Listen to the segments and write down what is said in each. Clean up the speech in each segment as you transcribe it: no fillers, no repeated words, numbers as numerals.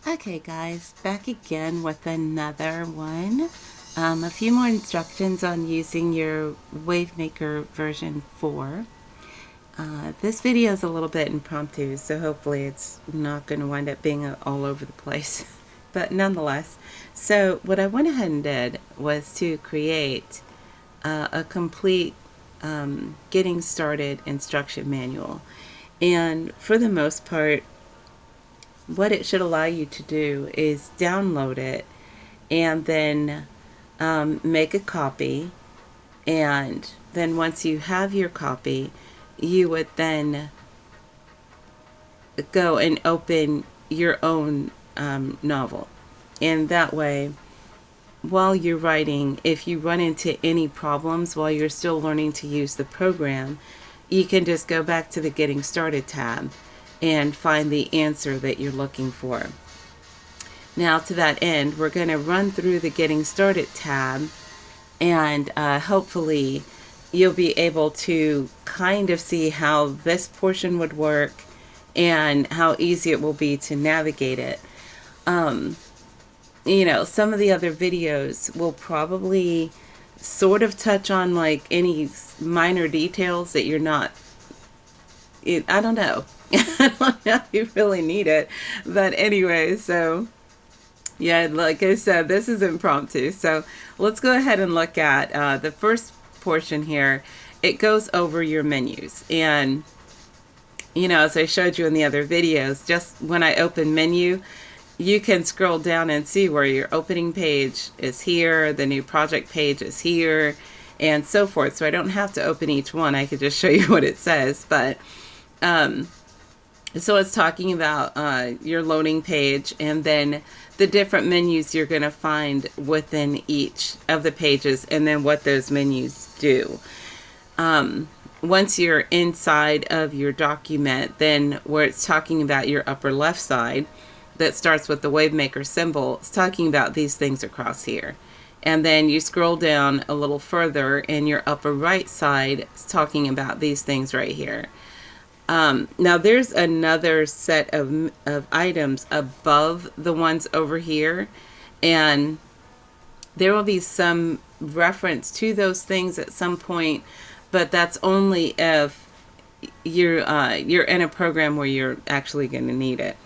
Okay guys, back again with another one. A few more instructions on using your Wavemaker version 4. This video is a little bit impromptu, so hopefully it's not going to wind up being all over the place. But nonetheless, so what I went ahead and did was to create a complete getting started instruction manual. And for the most part, what it should allow you to do is download it and then make a copy. And then once you have your copy, you would then go and open your own novel. And that way, while you're writing, if you run into any problems while you're still learning to use the program, you can just go back to the Getting Started tab and find the answer that you're looking for. Now, to that end, we're going to run through the Getting Started tab, and hopefully you'll be able to kind of see how this portion would work and how easy it will be to navigate it. You know, some of the other videos will probably sort of touch on like any minor details that you're not, I don't know. I don't know if you really need it. But anyway, so yeah, like I said, this is impromptu. So let's go ahead and look at the first portion here. It goes over your menus. And, you know, as I showed you in the other videos, just when I open menu, you can scroll down and see where your opening page is here, the new project page is here, and so forth. So I don't have to open each one. I could just show you what it says. But so it's talking about your loading page and then the different menus you're going to find within each of the pages and then what those menus do. Once you're inside of your document, then where it's talking about your upper left side that starts with the Wavemaker symbol, it's talking about these things across here. And then you scroll down a little further and your upper right side is talking about these things right here. Now there's another set of items above the ones over here, and there will be some reference to those things at some point, but that's only if you're in a program where you're actually going to need it.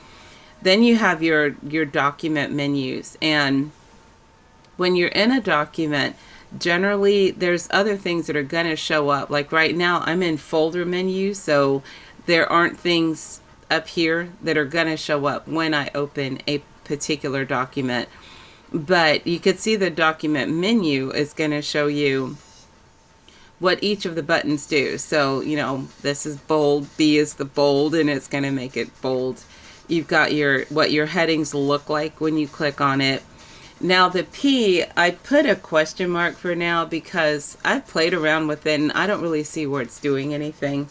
Then you have your document menus, and when you're in a document, generally there's other things that are going to show up. Like right now I'm in folder menu, so there aren't things up here that are going to show up when I open a particular document. But you could see the document menu is going to show you what each of the buttons do. So, you know, this is bold, B is the bold, and it's going to make it bold. You've got what your headings look like when you click on it. Now the P, I put a question mark for now because I've played around with it and I don't really see where it's doing anything.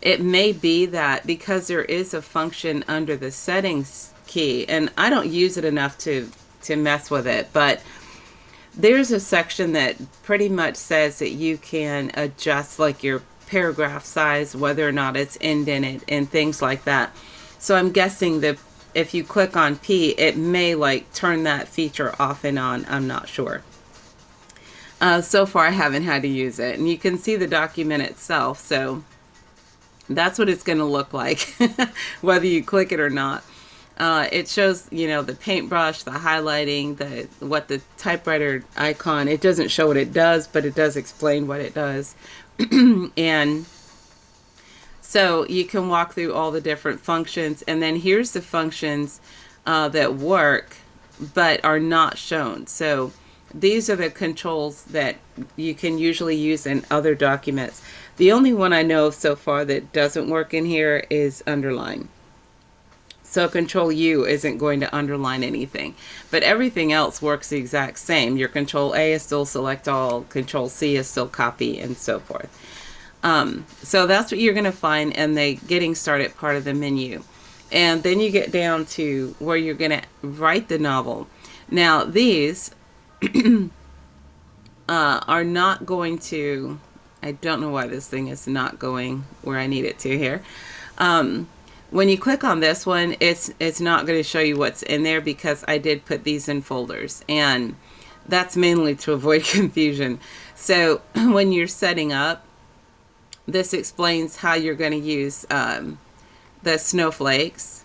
It may be that because there is a function under the settings key, and I don't use it enough to mess with it, but there's a section that pretty much says that you can adjust like your paragraph size, whether or not it's indented and things like that. So I'm guessing that if you click on P, it may like turn that feature off and on. I'm not sure. So far I haven't had to use it, and you can see the document itself, so that's what it's going to look like whether you click it or not. It shows, you know, the paintbrush, the highlighting, what the typewriter icon, it doesn't show what it does, but it does explain what it does. And so you can walk through all the different functions, and then here's the functions that work but are not shown. So these are the controls that you can usually use in other documents. The only one I know of so far that doesn't work in here is underline. So Control U isn't going to underline anything, but everything else works the exact same. Your Control A is still select all, Control C is still copy, and so forth. So that's what you're going to find in the Getting Started part of the menu. And then you get down to where you're going to write the novel. Now these are not going to, I don't know why this thing is not going where I need it to here. When you click on this one, it's not going to show you what's in there because I did put these in folders, and that's mainly to avoid confusion. So when you're setting up, this explains how you're going to use the snowflakes.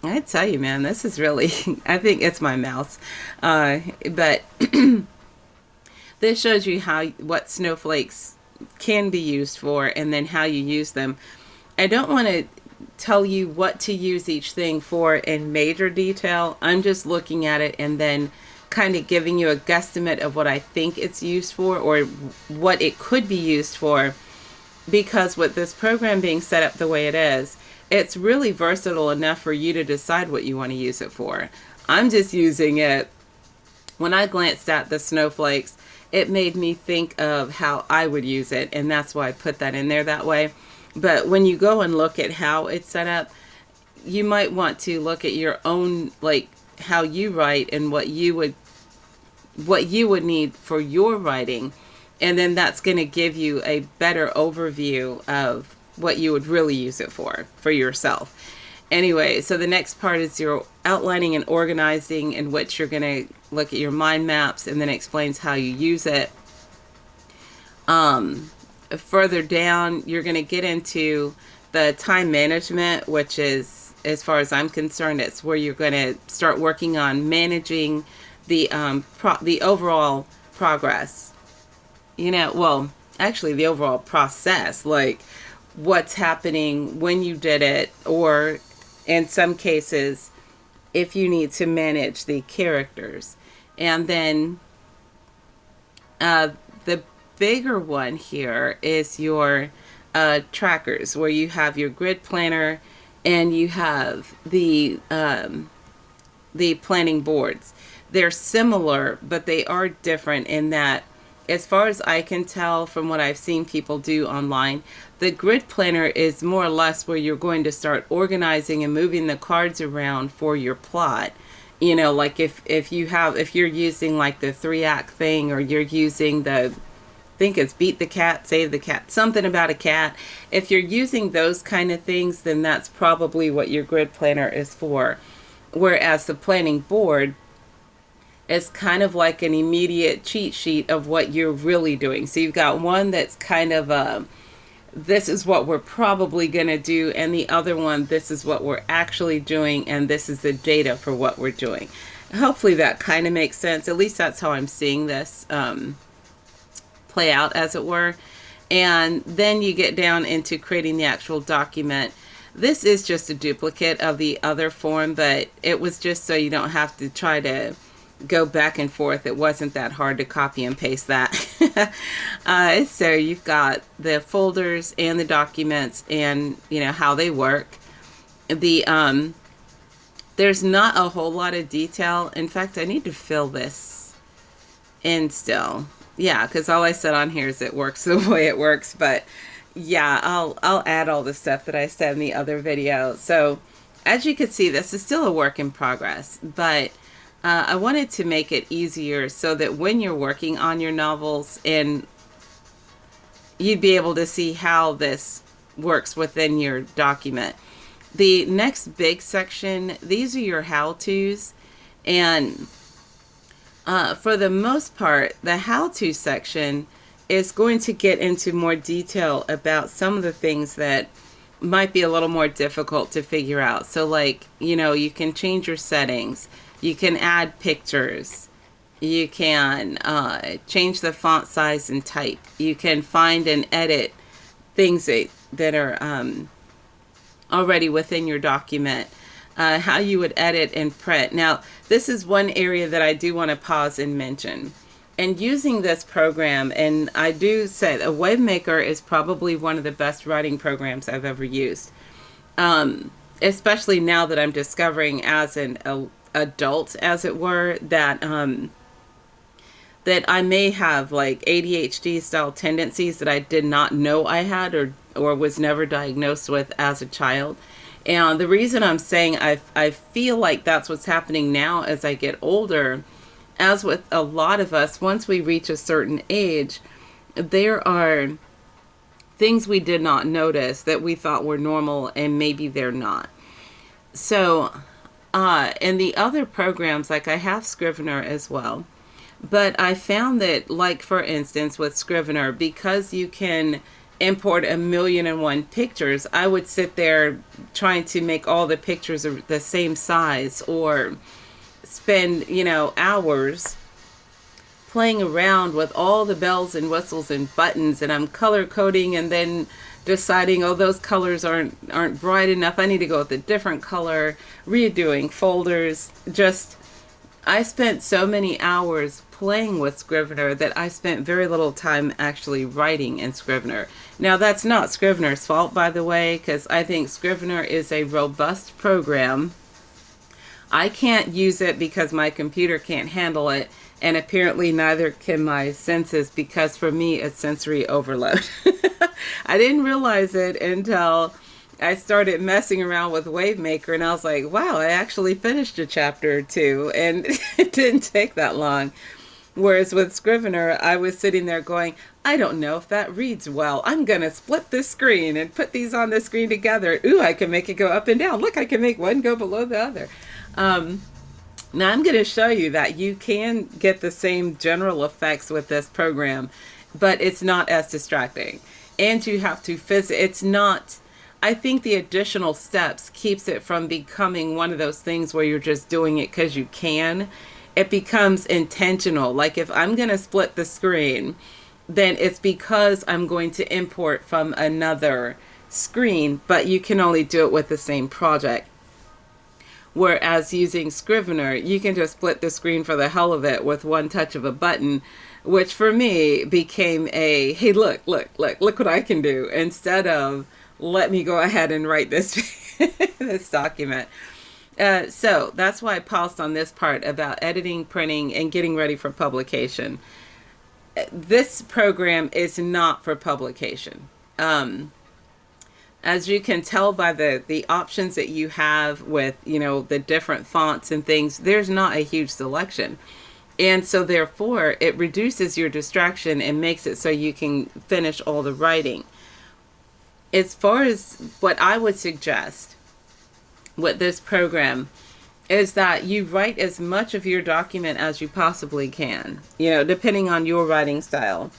I tell you, man, this is really, I think it's my mouse, but this shows you what snowflakes can be used for, and then how you use them. I don't want to tell you what to use each thing for in major detail. I'm just looking at it and then kind of giving you a guesstimate of what I think it's used for, or what it could be used for, because with this program being set up the way it is, it's really versatile enough for you to decide what you want to use it for. I'm just using it. When I glanced at the snowflakes, it made me think of how I would use it, and that's why I put that in there that way. But when you go and look at how it's set up, you might want to look at your own, like how you write and what you would need for your writing, and then that's going to give you a better overview of what you would really use it for yourself. Anyway, so the next part is your outlining and organizing, in which you're going to look at your mind maps, and then explains how you use it. Further down, you're going to get into the time management, which is, as far as I'm concerned, it's where you're going to start working on managing the overall progress. Well, actually the overall process, like what's happening when you did it, or in some cases, if you need to manage the characters. And then the bigger one here is your trackers, where you have your grid planner and you have the planning boards. They're similar, but they are different in that, as far as I can tell from what I've seen people do online, the grid planner is more or less where you're going to start organizing and moving the cards around for your plot. Like if you're using like the 3-act thing, or you're using I think it's beat the cat, save the cat, something about a cat. If you're using those kind of things, then that's probably what your grid planner is for. Whereas the planning board is kind of like an immediate cheat sheet of what you're really doing. So you've got one that's kind of this is what we're probably going to do, and the other one, this is what we're actually doing, and this is the data for what we're doing. Hopefully that kind of makes sense. At least that's how I'm seeing this play out, as it were. And then you get down into creating the actual document. This is just a duplicate of the other form, but it was just so you don't have to try to go back and forth. It wasn't that hard to copy and paste that. So you've got the folders and the documents, and how they work. There's not a whole lot of detail. In fact, I need to fill this in still. Yeah, because all I said on here is it works the way it works. But yeah, I'll add all the stuff that I said in the other video. So as you can see, this is still a work in progress, but I wanted to make it easier so that when you're working on your novels, and you'd be able to see how this works within your document. The next big section, these are your how-tos, and for the most part, the how-to section is going to get into more detail about some of the things that might be a little more difficult to figure out. So like, you can change your settings. You can add pictures. You can change the font size and type. You can find and edit things that are already within your document. How you would edit and print. Now, this is one area that I do want to pause and mention. And using this program, and I do say that Wavemaker is probably one of the best writing programs I've ever used. Especially now that I'm discovering as an adult, as it were, that I may have like ADHD style tendencies that I did not know I had, or was never diagnosed with as a child. And the reason I'm saying I feel like that's what's happening now as I get older, as with a lot of us, once we reach a certain age, there are things we did not notice that we thought were normal, and maybe they're not. So, and the other programs, like I have Scrivener as well, but I found that, like, for instance, with Scrivener, because you can import 1,000,001 pictures, I would sit there trying to make all the pictures the same size, or spend, hours playing around with all the bells and whistles and buttons, and I'm color coding and then deciding, oh, those colors aren't bright enough, I need to go with a different color, redoing folders. Just, I spent so many hours playing with Scrivener that I spent very little time actually writing in Scrivener. Now, that's not Scrivener's fault, by the way, because I think Scrivener is a robust program. I can't use it because my computer can't handle it, and apparently neither can my senses, because for me it's sensory overload. I didn't realize it until I started messing around with Wavemaker, and I was like, wow, I actually finished a chapter or two, and it didn't take that long. Whereas with Scrivener, I was sitting there going, I don't know if that reads well. I'm going to split this screen and put these on the screen together. Ooh, I can make it go up and down. Look, I can make one go below the other. Now I'm going to show you that you can get the same general effects with this program, but it's not as distracting. And you have to it's not, I think the additional steps keeps it from becoming one of those things where you're just doing it because you can. It becomes intentional. Like, if I'm going to split the screen, then it's because I'm going to import from another screen, but you can only do it with the same project. Whereas using Scrivener, you can just split the screen for the hell of it with one touch of a button, which for me became a, hey, look what I can do, instead of, let me go ahead and write this, this document. So that's why I paused on this part about editing, printing, and getting ready for publication. This program is not for publication. As you can tell by the options that you have with, the different fonts and things, there's not a huge selection. And so therefore, it reduces your distraction and makes it so you can finish all the writing. As far as what I would suggest with this program is that you write as much of your document as you possibly can, depending on your writing style.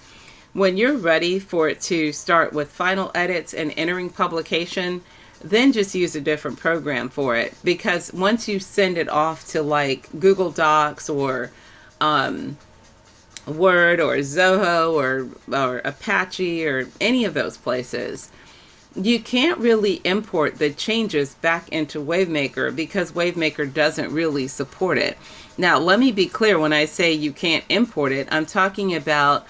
When you're ready for it to start with final edits and entering publication, then just use a different program for it. Because once you send it off to, like, Google Docs or Word or Zoho or Apache or any of those places, you can't really import the changes back into Wavemaker because Wavemaker doesn't really support it. Now, let me be clear, when I say you can't import it, I'm talking about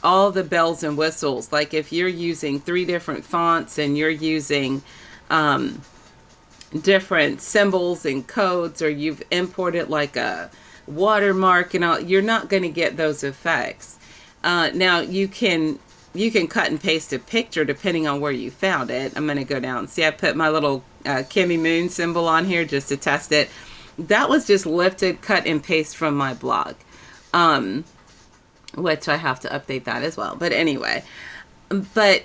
all the bells and whistles. Like, if you're using 3 different fonts and you're using different symbols and codes, or you've imported like a watermark and all, you're not going to get those effects. Now, you can cut and paste a picture depending on where you found it. I'm going to go down. See, I put my little Kimmy Moon symbol on here just to test it. That was just lifted, cut and paste from my blog. Which I have to update that as well. But anyway,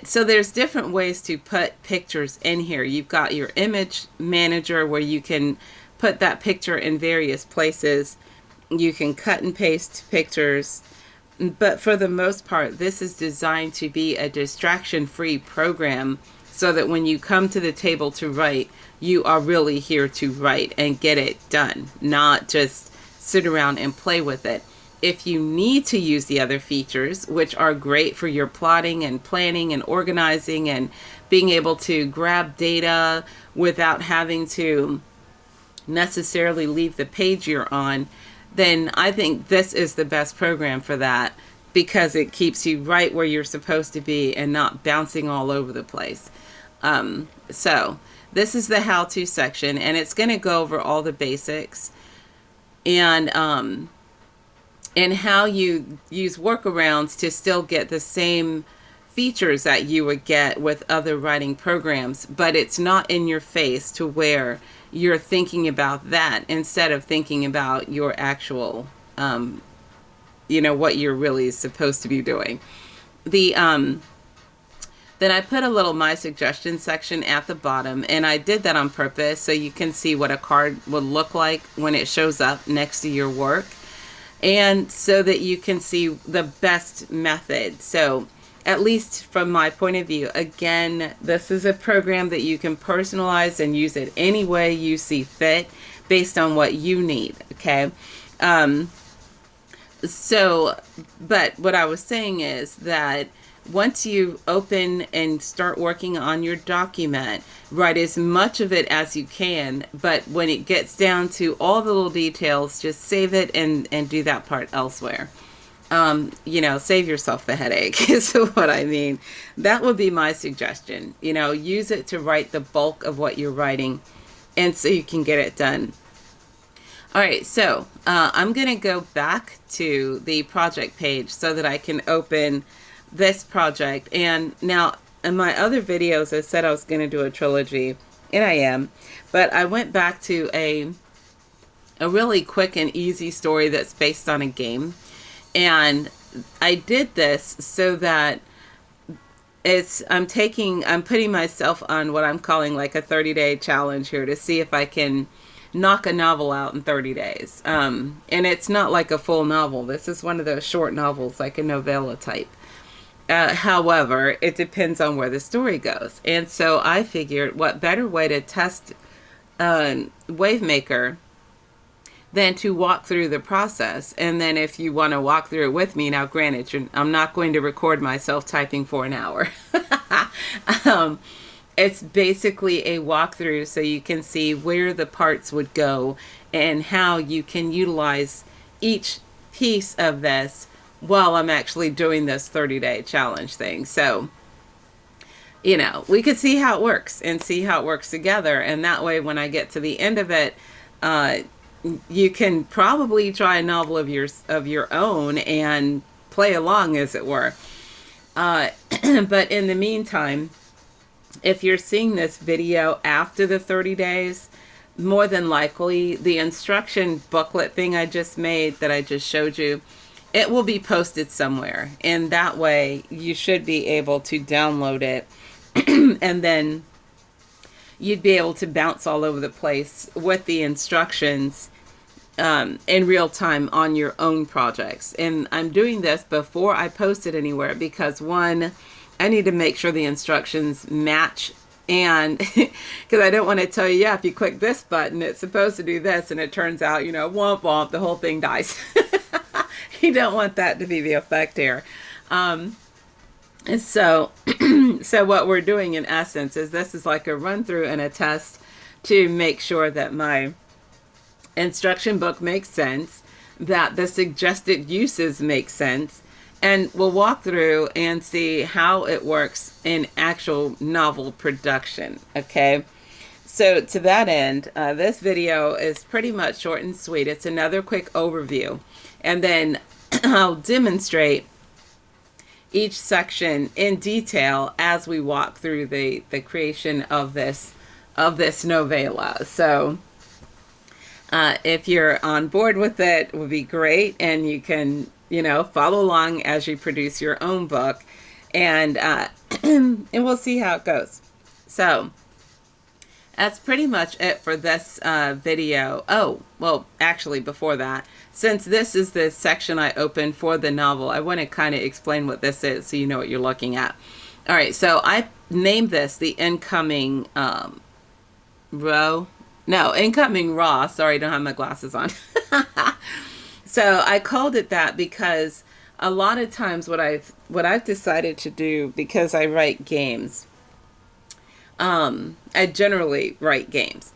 so there's different ways to put pictures in here. You've got your image manager where you can put that picture in various places. You can cut and paste pictures. But for the most part, this is designed to be a distraction-free program so that when you come to the table to write, you are really here to write and get it done, not just sit around and play with it. If you need to use the other features, which are great for your plotting and planning and organizing and being able to grab data without having to necessarily leave the page you're on, then I think this is the best program for that, because it keeps you right where you're supposed to be and not bouncing all over the place. So this is the how-to section, and it's going to go over all the basics and how you use workarounds to still get the same features that you would get with other writing programs, but it's not in your face to where you're thinking about that instead of thinking about your actual, what you're really supposed to be doing. The Then I put a little my suggestion section at the bottom, and I did that on purpose so you can see what a card would look like when it shows up next to your work, and so that you can see the best method. So at least from my point of view, again, this is a program that you can personalize and use it any way you see fit based on what you need, okay? But what I was saying is that once you open and start working on your document, write as much of it as you can, but when it gets down to all the little details, just save it and do that part elsewhere. Save yourself the headache is what I mean. That would be my suggestion. Use it to write the bulk of what you're writing, and so you can get it done. All right, so I'm going to go back to the project page so that I can open this project. And now in my other videos, I said I was going to do a trilogy, and I am, but I went back to a really quick and easy story that's based on a game. And I did this so that I'm putting myself on what I'm calling like a 30-day challenge here to see if I can knock a novel out in 30 days. And it's not like a full novel. This is one of those short novels, like a novella type. However, it depends on where the story goes. And so I figured what better way to test Wavemaker than to walk through the process. And then if you want to walk through it with me, now granted, I'm not going to record myself typing for an hour. It's basically a walkthrough so you can see where the parts would go and how you can utilize each piece of this while I'm actually doing this 30-day challenge thing. So, we could see how it works and see how it works together. And that way, when I get to the end of it, you can probably try a novel of your own and play along, as it were. But in the meantime, if you're seeing this video after the 30 days, more than likely the instruction booklet thing I just made that I just showed you, it will be posted somewhere. And that way you should be able to download it and then you'd be able to bounce all over the place with the instructions in real time on your own projects. And I'm doing this before I post it anywhere because, one, I need to make sure the instructions match, and because I don't want to tell you, yeah, if you click this button, it's supposed to do this, and it turns out, womp womp, the whole thing dies. You don't want that to be the effect here. And so what we're doing in essence is this is like a run through and a test to make sure that my instruction book makes sense, that the suggested uses make sense, and we'll walk through and see how it works in actual novel production, okay? So to that end, this video is pretty much short and sweet. It's another quick overview, and then I'll demonstrate each section in detail as we walk through the creation of this novella. So if you're on board with it would be great, and you can follow along as you produce your own book, and and we'll see how it goes. So that's pretty much it for this video. Oh, well, actually, before that, since this is the section I opened for the novel, I want to kind of explain what this is so you know what you're looking at. All right, so I named this the incoming incoming raw. Sorry, I don't have my glasses on. So I called it that because a lot of times what I've decided to do, because I write games, I generally write games.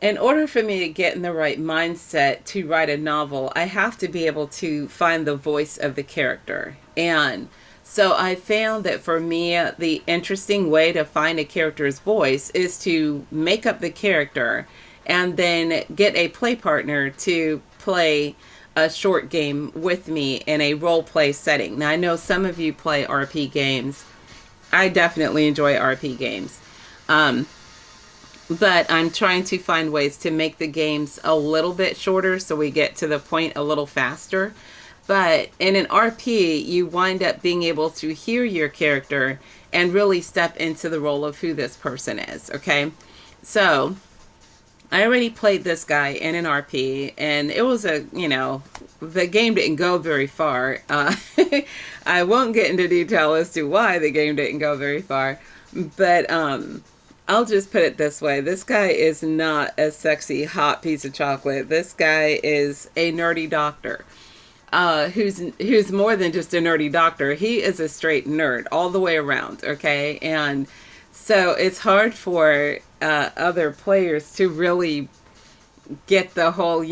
In order for me to get in the right mindset to write a novel, I have to be able to find the voice of the character. And so I found that for me, the interesting way to find a character's voice is to make up the character and then get a play partner to play a short game with me in a role play setting. Now, I know some of you play RP games. I definitely enjoy RP games. But I'm trying to find ways to make the games a little bit shorter so we get to the point a little faster. But in an RP, you wind up being able to hear your character and really step into the role of who this person is, okay? So I already played this guy in an RP, and it was the game didn't go very far. I won't get into detail as to why the game didn't go very far, but I'll just put it this way. This guy is not a sexy, hot piece of chocolate. This guy is a nerdy doctor. Who's more than just a nerdy doctor. He is a straight nerd all the way around, okay? And so it's hard for other players to really get the whole,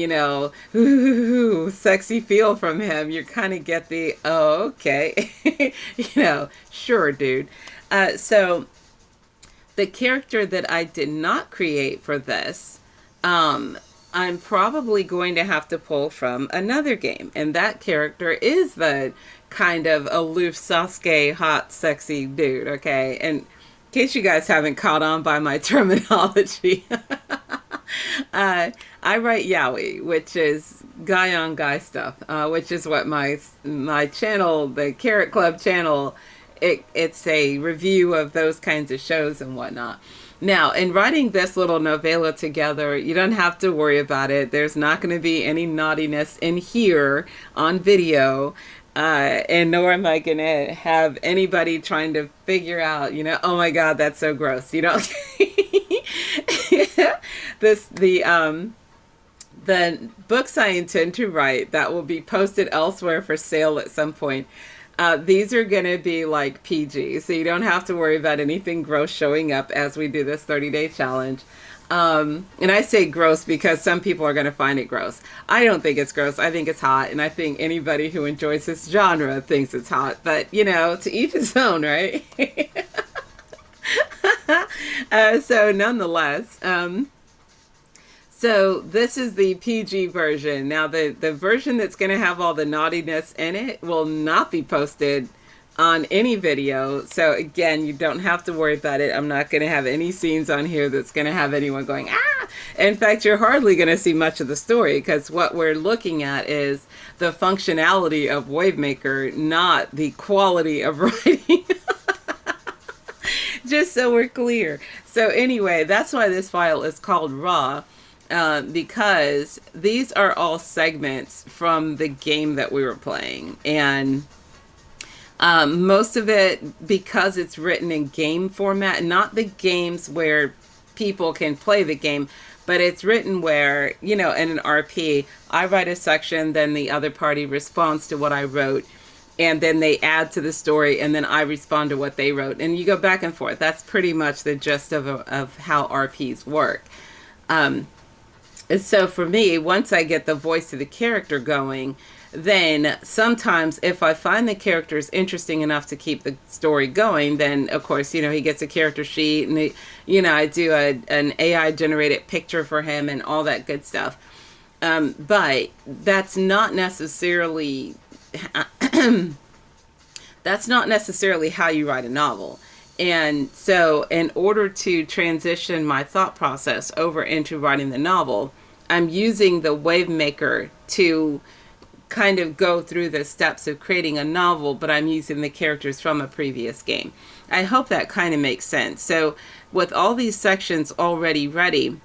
ooh, sexy feel from him. You kind of get the, oh, okay, sure, dude. So the character that I did not create for this, I'm probably going to have to pull from another game. And that character is the kind of aloof Sasuke, hot, sexy dude, okay? And in case you guys haven't caught on by my terminology, I write yaoi, which is guy on guy stuff, which is what my channel, the Carrot Club channel, it's a review of those kinds of shows and whatnot. Now, in writing this little novella together, you don't have to worry about it. There's not going to be any naughtiness in here on video. And nor am I going to have anybody trying to figure out, oh my God, that's so gross. The books I intend to write that will be posted elsewhere for sale at some point, these are going to be like PG, so you don't have to worry about anything gross showing up as we do this 30-day challenge. And I say gross because some people are going to find it gross. I don't think it's gross. I think it's hot, and I think anybody who enjoys this genre thinks it's hot. But, to each his own, right? So nonetheless, so this is the PG version. Now, the version that's going to have all the naughtiness in it will not be posted on any video. So again, you don't have to worry about it. I'm not going to have any scenes on here that's going to have anyone going, ah! In fact, you're hardly going to see much of the story, because what we're looking at is the functionality of Wavemaker, not the quality of writing. Just so we're clear. So anyway, that's why this file is called raw. Because these are all segments from the game that we were playing, and most of it, because it's written in game format, not the games where people can play the game, but it's written where, in an RP, I write a section, then the other party responds to what I wrote, and then they add to the story, and then I respond to what they wrote, and you go back and forth. That's pretty much the gist of how RPs work. And so for me, once I get the voice of the character going, then sometimes if I find the characters interesting enough to keep the story going, then of course, he gets a character sheet, and I do an AI generated picture for him and all that good stuff. But that's not necessarily how you write a novel. And so in order to transition my thought process over into writing the novel, I'm using the Wavemaker to kind of go through the steps of creating a novel, but I'm using the characters from a previous game. I hope that kind of makes sense. So with all these sections already ready,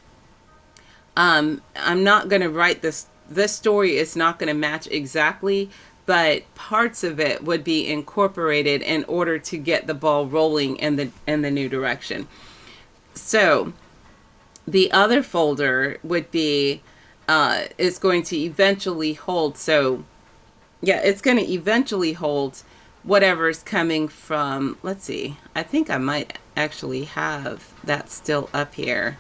I'm not going to write this story is not going to match exactly, but parts of it would be incorporated in order to get the ball rolling in the new direction. So the other folder would be is going to eventually hold. So yeah, it's going to eventually hold whatever's coming from, let's see, I think I might actually have that still up here.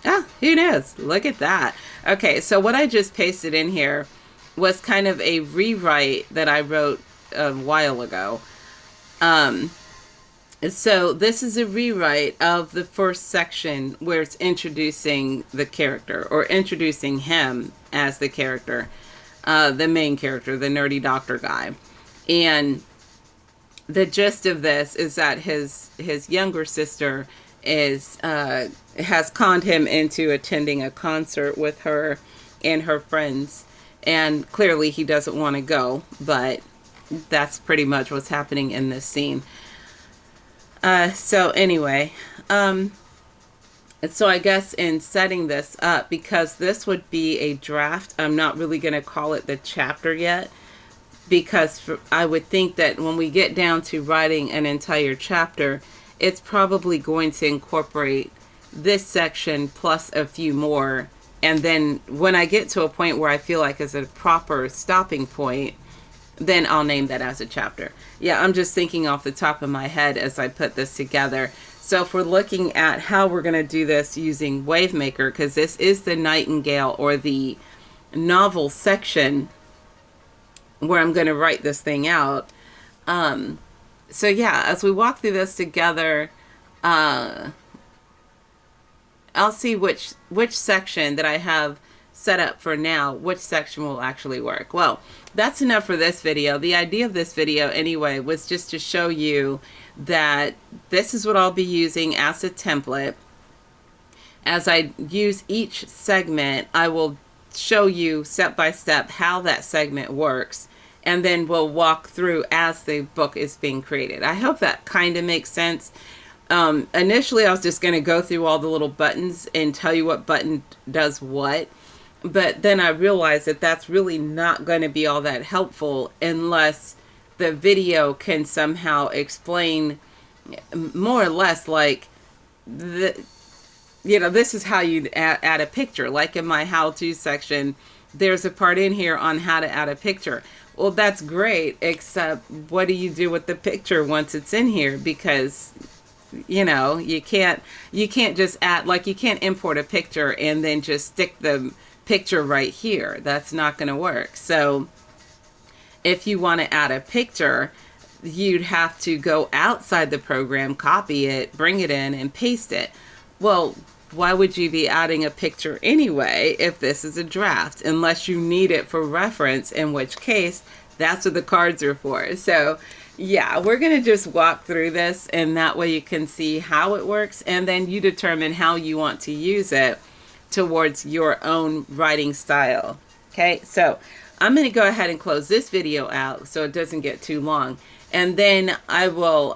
Ah, who knows? Look at that. Okay, so what I just pasted in here was kind of a rewrite that I wrote a while ago. So this is a rewrite of the first section where it's introducing the character, or introducing him as the character, the main character, the nerdy doctor guy. And the gist of this is that his younger sister has conned him into attending a concert with her and her friends. And clearly he doesn't want to go, but that's pretty much what's happening in this scene. So anyway, so I guess in setting this up, because this would be a draft, I'm not really going to call it the chapter yet, because I would think that when we get down to writing an entire chapter, it's probably going to incorporate this section plus a few more. And then when I get to a point where I feel like it's a proper stopping point, then I'll name that as a chapter. Yeah, I'm just thinking off the top of my head as I put this together. So if we're looking at how we're going to do this using Wavemaker, because this is the Nightingale or the novel section where I'm going to write this thing out. So yeah, as we walk through this together, I'll see which section that I have set up for now, which section will actually work. Well, that's enough for this video. The idea of this video anyway was just to show you that this is what I'll be using as a template. As I use each segment, I will show you step by step how that segment works, and then we'll walk through as the book is being created. I hope that kind of makes sense. Initially, I was just going to go through all the little buttons and tell you what button does what. But then I realized that that's really not going to be all that helpful unless the video can somehow explain more or less like, this is how you add a picture. Like in my how-to section, there's a part in here on how to add a picture. Well, that's great, except what do you do with the picture once it's in here? Because you can't just add, like, you can't import a picture and then just stick the picture right here. That's not going to work. So if you want to add a picture, you'd have to go outside the program, copy it, bring it in, and paste it. Well, why would you be adding a picture anyway if this is a draft, unless you need it for reference, in which case that's what the cards are for. So yeah, we're going to just walk through this, and that way you can see how it works, and then you determine how you want to use it towards your own writing style. Okay, so I'm going to go ahead and close this video out so it doesn't get too long, and then I will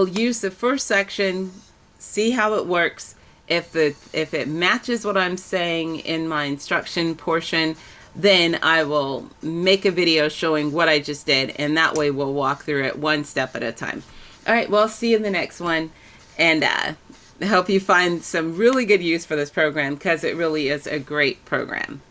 use the first section, see how it works. If it matches what I'm saying in my instruction portion, then I will make a video showing what I just did, and that way we'll walk through it one step at a time. All right, well, see you in the next one, and I hope you find some really good use for this program, because it really is a great program.